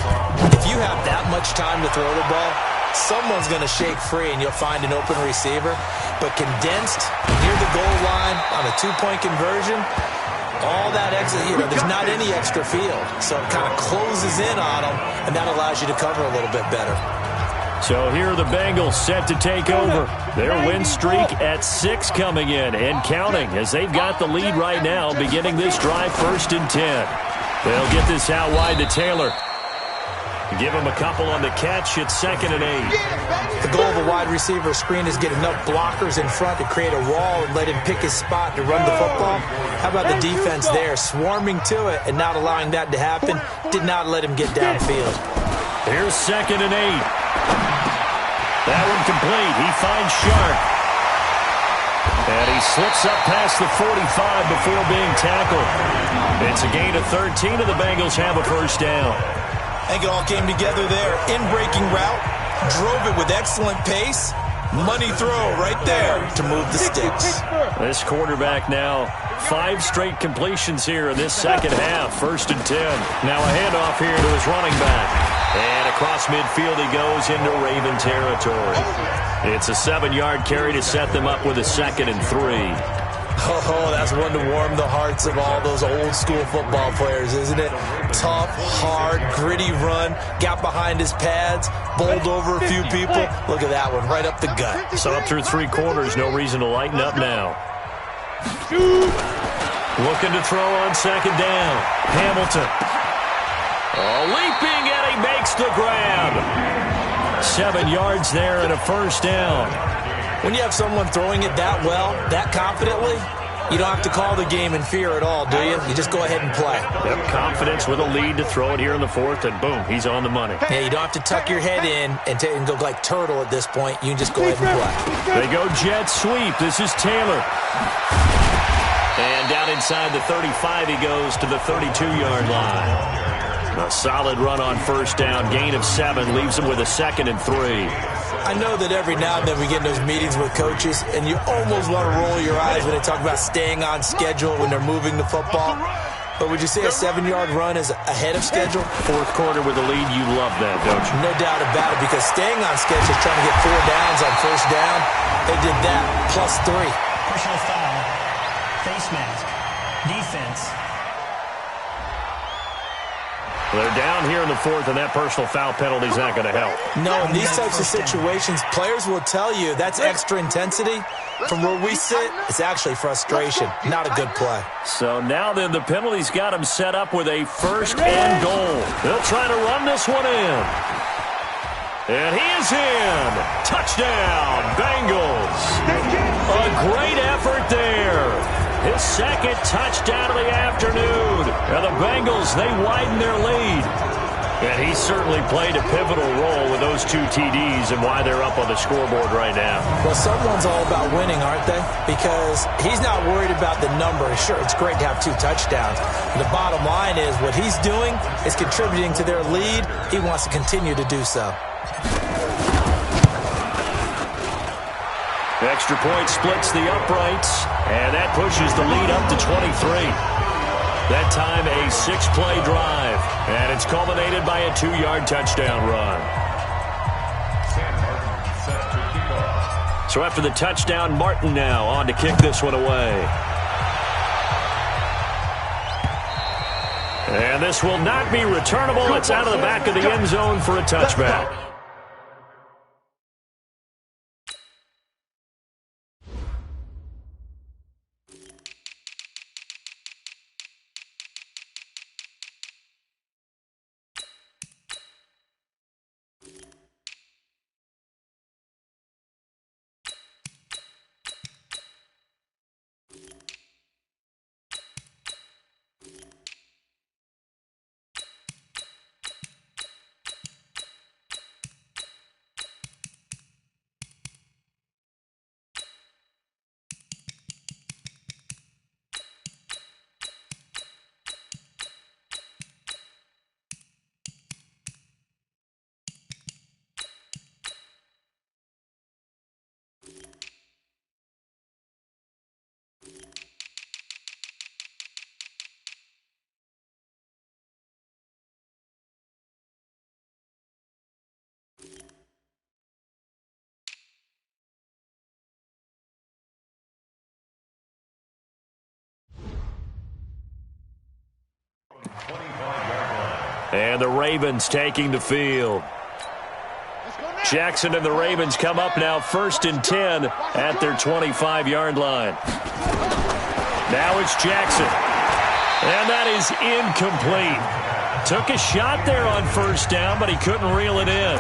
if you have that much time to throw the ball, someone's going to shake free and you'll find an open receiver. But condensed near the goal line on a 2-point conversion, all that extra, there's not any extra field. So it kind of closes in on them, and that allows you to cover a little bit better. So here are the Bengals set to take over. Their win streak at 6 coming in and counting as they've got the lead right now beginning this drive 1st and 10. They'll get this out wide to Taylor. Give him a couple on the catch. It's 2nd and 8. The goal of a wide receiver screen is get enough blockers in front to create a wall and let him pick his spot to run the football. How about the defense there, swarming to it and not allowing that to happen? Did not let him get downfield. Here's 2nd and 8. That one complete. He finds Sharp. And he slips up past the 45 before being tackled. It's a gain of 13, and the Bengals have a 1st down. I think it all came together there. In-breaking route, drove it with excellent pace. Money throw right there to move the sticks. This quarterback now, 5 straight completions here in this 2nd half. 1st and 10. Now a handoff here to his running back. And across midfield he goes into Raven territory. It's a 7-yard carry to set them up with a 2nd and 3. Oh, that's one to warm the hearts of all those old-school football players, isn't it? Tough, hard, gritty run, got behind his pads, bowled over a few people. Look at that one, right up the gut. So up through 3 quarters, no reason to lighten up now. Looking to throw on 2nd down. Hamilton. Leaping, and he makes the grab. 7 yards there and a 1st down. When you have someone throwing it that well, that confidently, you don't have to call the game in fear at all, do you? You just go ahead and play. Yep, confidence with a lead to throw it here in the 4th, and boom, he's on the money. Yeah, you don't have to tuck your head in and go like turtle at this point. You can just go ahead and play. They go jet sweep. This is Taylor. And down inside the 35, he goes to the 32-yard line. A solid run on 1st down. Gain of 7 leaves him with a 2nd and 3. I know that every now and then we get in those meetings with coaches, and you almost want to roll your eyes when they talk about staying on schedule when they're moving the football. But would you say a 7-yard run is ahead of schedule? 4th quarter with a lead, you love that, don't you? No doubt about it, because staying on schedule, trying to get 4 downs on 1st down, they did that plus 3. Personal foul, face mask, defense. They're down here in the 4th, and that personal foul penalty is not going to help. No, in these types of situations, players will tell you that's extra intensity. From where we sit, it's actually frustration. Not a good play. So now then, the penalty's got him set up with a 1st and goal. They'll try to run this one in. And he is in. Touchdown, Bengals. A great effort there. His 2nd touchdown of the afternoon. And the Bengals, they widen their lead. And he certainly played a pivotal role with those 2 TDs and why they're up on the scoreboard right now. Well, someone's all about winning, aren't they? Because he's not worried about the number. Sure, it's great to have 2 touchdowns. The bottom line is what he's doing is contributing to their lead. He wants to continue to do so. Extra point splits the uprights, and that pushes the lead up to 23. That time a 6-play drive, and it's culminated by a 2-yard touchdown run. So after the touchdown, Martin now on to kick this one away. And this will not be returnable. It's out of the back of the end zone for a touchback. And the Ravens taking the field. Jackson and the Ravens come up now 1st and 10 at their 25-yard line. Now it's Jackson. And that is incomplete. Took a shot there on 1st down, but he couldn't reel it in.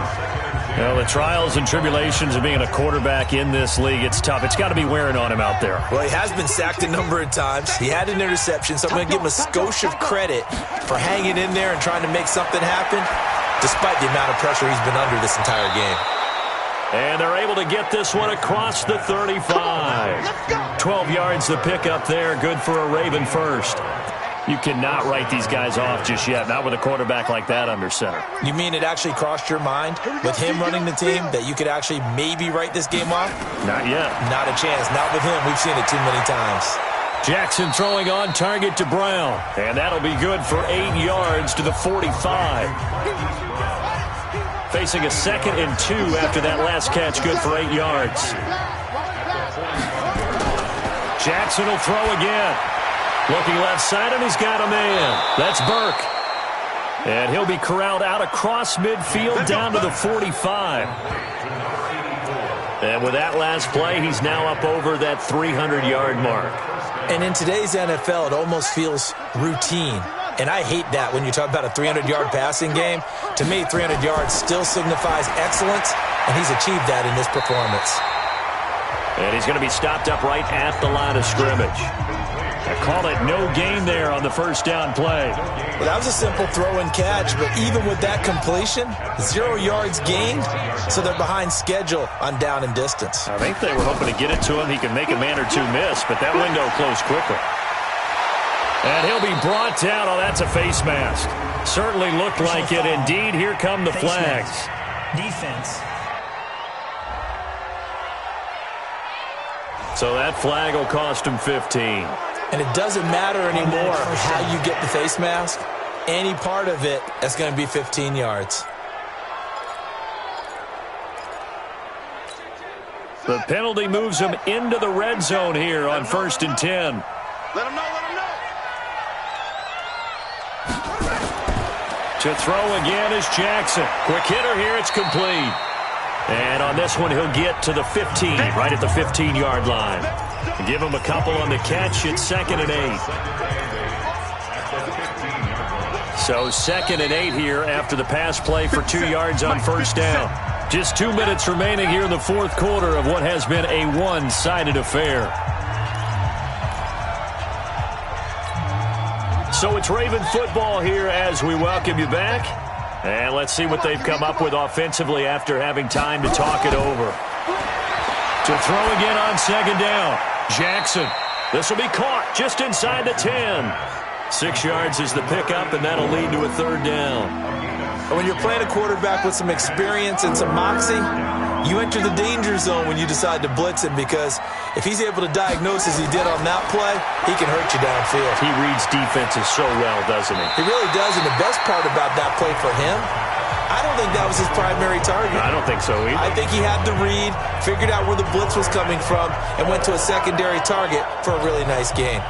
Well, the trials and tribulations of being a quarterback in this league, it's tough. It's got to be wearing on him out there. Well, he has been sacked a number of times. He had an interception, so I'm going to give him a skosh of credit for hanging in there and trying to make something happen, despite the amount of pressure he's been under this entire game. And they're able to get this one across the 35. 12 yards the pickup there, good for a Raven first. You cannot write these guys off just yet, not with a quarterback like that under center. You mean it actually crossed your mind with him running the team that you could actually maybe write this game off? Not yet. Not a chance. Not with him. We've seen it too many times. Jackson throwing on target to Brown. And that'll be good for 8 yards to the 45. Facing a 2nd and 2 after that last catch, good for 8 yards. Jackson will throw again. Looking left side, and he's got a man. That's Burke. And he'll be corralled out across midfield down to the 45. And with that last play, he's now up over that 300-yard mark. And in today's NFL, it almost feels routine. And I hate that when you talk about a 300-yard passing game. To me, 300 yards still signifies excellence, and he's achieved that in this performance. And he's going to be stopped up right at the line of scrimmage. I call it no gain there on the 1st down play. Well, that was a simple throw and catch, but even with that completion, 0 yards gained, so they're behind schedule on down and distance. I think they were hoping to get it to him. He could make a man or two miss, but that window closed quickly. And he'll be brought down. Oh, that's a face mask. Certainly looked like it. Indeed, here come the flags. Defense. So that flag will cost him 15. And it doesn't matter anymore how you get the face mask. Any part of it, that's going to be 15 yards. The penalty moves him into the red zone here on 1st and 10. Let him know, let him know. To throw again is Jackson. Quick hitter here, it's complete. And on this one, he'll get to the 15, right at the 15-yard line. Give him a couple on the catch. It's 2nd and 8. So 2nd and 8 here after the pass play for 2 yards on 1st down. Just 2 minutes remaining here in the 4th quarter of what has been a one-sided affair. So it's Raven football here as we welcome you back. And let's see what they've come up with offensively after having time to talk it over. To throw again on 2nd down. Jackson. This will be caught just inside the 10. 6 yards is the pickup, and that'll lead to a 3rd down. When you're playing a quarterback with some experience and some moxie, You enter the danger zone when you decide to blitz him, because if he's able to diagnose as he did on that play, he can hurt you downfield. He reads defenses so well, doesn't he? He really does, and the best part about that play for him, I don't think that was his primary target. I don't think so either. I think he had the read, figured out where the blitz was coming from, and went to a secondary target for a really nice gain.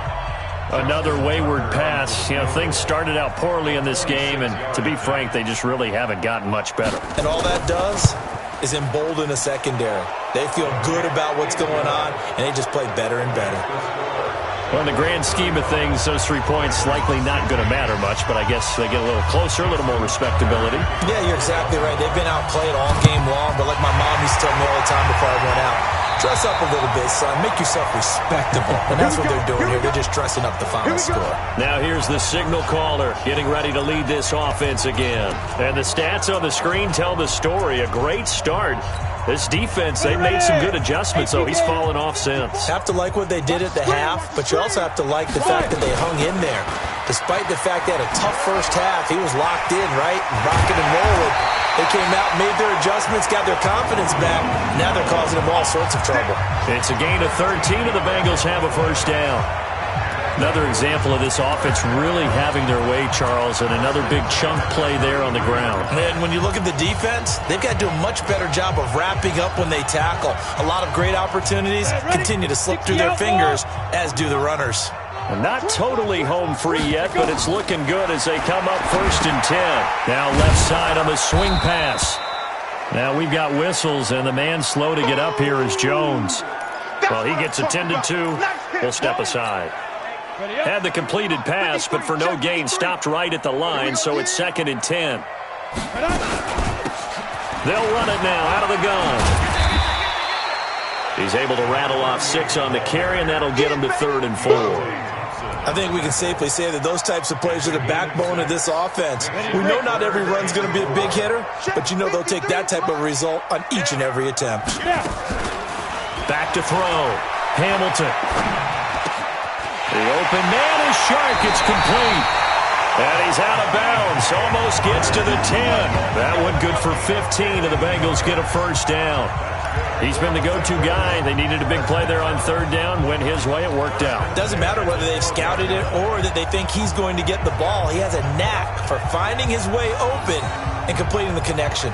Another wayward pass. You know, things started out poorly in this game, and to be frank, they just really haven't gotten much better. And all that does is embolden a secondary. They feel good about what's going on, and they just play better and better. Well, in the grand scheme of things, those 3 points likely not going to matter much, but I guess they get a little closer, a little more respectability. Yeah, you're exactly right. They've been outplayed all game long, but like my mom used to tell me all the time before I went out, dress up a little bit, son. Make yourself respectable. And that's what they're doing here. They're just dressing up the final score. Now here's the signal caller getting ready to lead this offense again. And the stats on the screen tell the story. A great start. This defense, they've made some good adjustments, though. He's fallen off since. Have to like what they did at the half, but you also have to like the fact that they hung in there. Despite the fact they had a tough first half, he was locked in, right? Rocking and rolling. They came out, made their adjustments, got their confidence back. Now they're causing them all sorts of trouble. It's a gain of 13, and the Bengals have a first down. Another example of this offense really having their way, Charles, and another big chunk play there on the ground. And when you look at the defense, they've got to do a much better job of wrapping up when they tackle. A lot of great opportunities continue to slip through their fingers, as do the runners. Well, not totally home free yet, but it's looking good as they come up 1st and 10. Now left side on the swing pass. Now we've got whistles, and the man slow to get up here is Jones. Well, he gets attended to. We'll step aside. Had the completed pass, but for no gain, stopped right at the line, so it's 2nd and 10. They'll run it now out of the gun. He's able to rattle off 6 on the carry, and that'll get him to 3rd and 4. I think we can safely say that those types of plays are the backbone of this offense. We know not every run's going to be a big hitter, but you know they'll take that type of result on each and every attempt. Back to throw. Hamilton. The open man is sharp. It's complete. And he's out of bounds. Almost gets to the 10. That one good for 15, and the Bengals get a first down. He's been the go-to guy. They needed a big play there on 3rd down. Went his way. It worked out. Doesn't matter whether they've scouted it or that they think he's going to get the ball. He has a knack for finding his way open and completing the connection.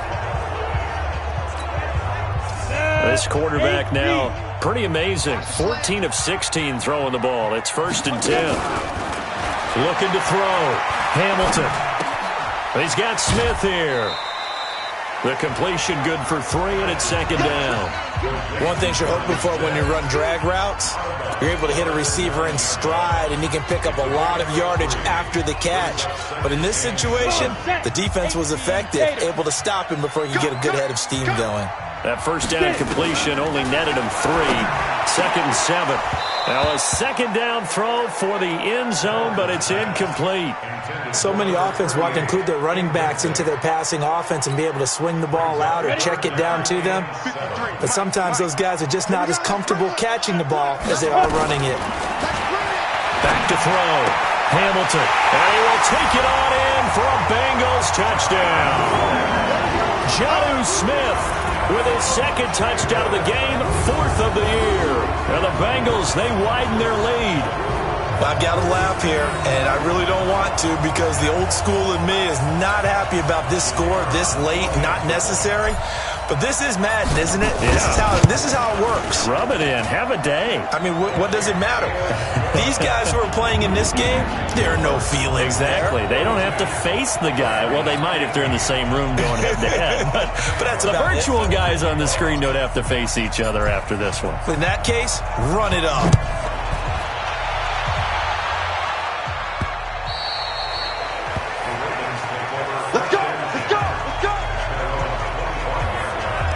This quarterback now, pretty amazing. 14 of 16 throwing the ball. It's 1st and 10. Looking to throw. Hamilton. He's got Smith here. The completion good for 3, and it's 2nd down. One thing you're hoping for when you run drag routes, you're able to hit a receiver in stride, and he can pick up a lot of yardage after the catch. But in this situation, the defense was effective, able to stop him before he could get a good head of steam going. That first down completion only netted him 3. 2nd and 7. Now a 2nd down throw for the end zone, but it's incomplete. So many offenses want to include their running backs into their passing offense and be able to swing the ball out or check it down to them. But sometimes those guys are just not as comfortable catching the ball as they are running it. Back to throw. Hamilton. And he will take it on in for a Bengals touchdown. Jonnu Smith with his 2nd touchdown of the game, 4th of the year. Now the Bengals, they widen their lead. I've got to laugh here, and I really don't want to because the old school in me is not happy about this score this late, not necessary. But this is Madden, isn't it? Yeah. This is how it works. Rub it in. Have a day. I mean, what does it matter? These guys who are playing in this game, there are no feelings Exactly. there. They don't have to face the guy. Well, they might if they're in the same room going head-to-head. But that's the about virtual it. guys on the screen don't have to face each other after this one. In that case, run it up.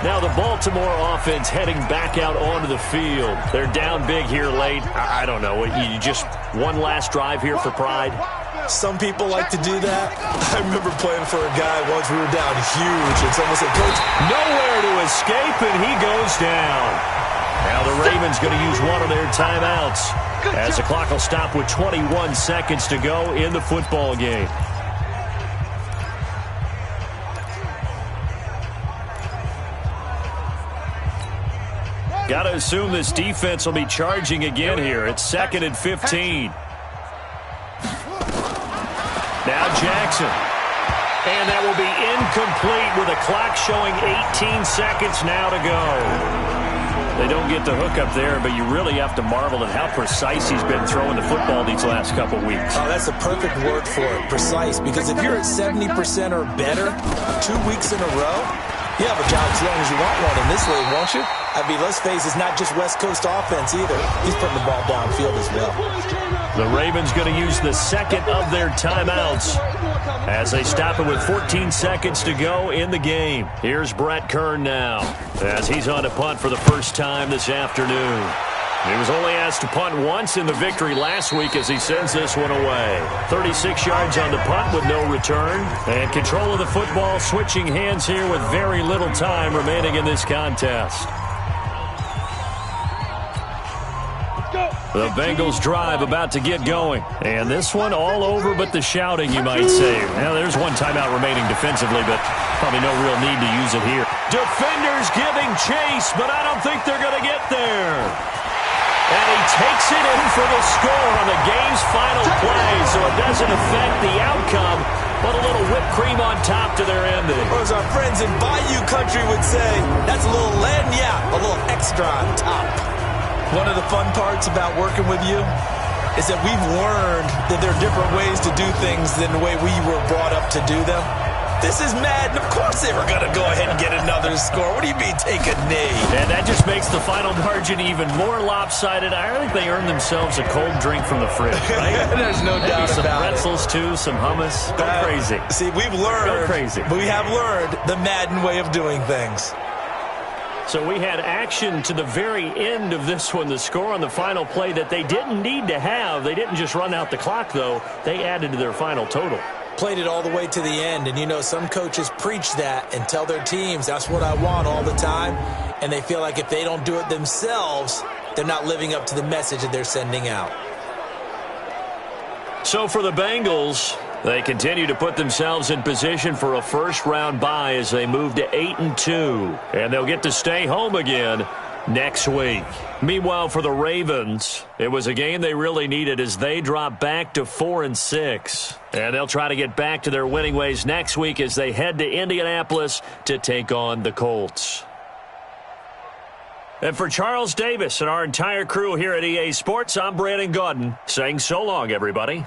Now the Baltimore offense heading back out onto the field. They're down big here late. I don't know. You just one last drive here for pride? Some people like to do that. I remember playing for a guy once. We were down huge, and someone said, "Coach, nowhere to escape," and he goes down. Now the Ravens going to use one of their timeouts as the clock will stop with 21 seconds to go in the football game. Got to assume this defense will be charging again here. It's 2nd and 15. Now Jackson. And that will be incomplete with a clock showing 18 seconds now to go. They don't get the hook up there, but you really have to marvel at how precise he's been throwing the football these last couple weeks. Oh, that's a perfect word for it, precise, because if you're at 70% or better 2 weeks in a row, you have a job as long as you want one in this league, won't you? I mean, let's face it, it's not just West Coast offense either. He's putting the ball downfield as well. The Ravens going to use the second of their timeouts as they stop it with 14 seconds to go in the game. Here's Brett Kern now as he's on to punt for the first time this afternoon. He was only asked to punt once in the victory last week as he sends this one away. 36 yards on the punt with no return. And control of the football switching hands here with very little time remaining in this contest. The Bengals drive about to get going. And this one all over but the shouting, you might say. Now, there's one timeout remaining defensively, but probably no real need to use it here. Defenders giving chase, but I don't think they're going to get there. And he takes it in for the score on the game's final play, so it doesn't affect the outcome, but a little whipped cream on top to their ending. Or as our friends in Bayou Country would say, that's a little lagniappe, a little extra on top. One of the fun parts about working with you is that we've learned that there are different ways to do things than the way we were brought up to do them. This is Madden. Of course they were going to go ahead and get another score. What do you mean take a knee? And that just makes the final margin even more lopsided. I think they earned themselves a cold drink from the fridge, right? There's no doubt some about pretzels, too, some hummus. Go crazy. See, we've learned. Go crazy. We have learned the Madden way of doing things. So we had action to the very end of this one, the score on the final play that they didn't need to have. They didn't just run out the clock, though. They added to their final total. Played it all the way to the end, and you know some coaches preach that and tell their teams that's what I want all the time, and they feel like if they don't do it themselves, they're not living up to the message that they're sending out. So for the Bengals, they continue to put themselves in position for a first-round bye as they move to 8-2, and they'll get to stay home again next week. Meanwhile, for the Ravens, it was a game they really needed as they drop back to 4-6. And they'll try to get back to their winning ways next week as they head to Indianapolis to take on the Colts. And for Charles Davis and our entire crew here at EA Sports, I'm Brandon Gaudin saying so long, everybody.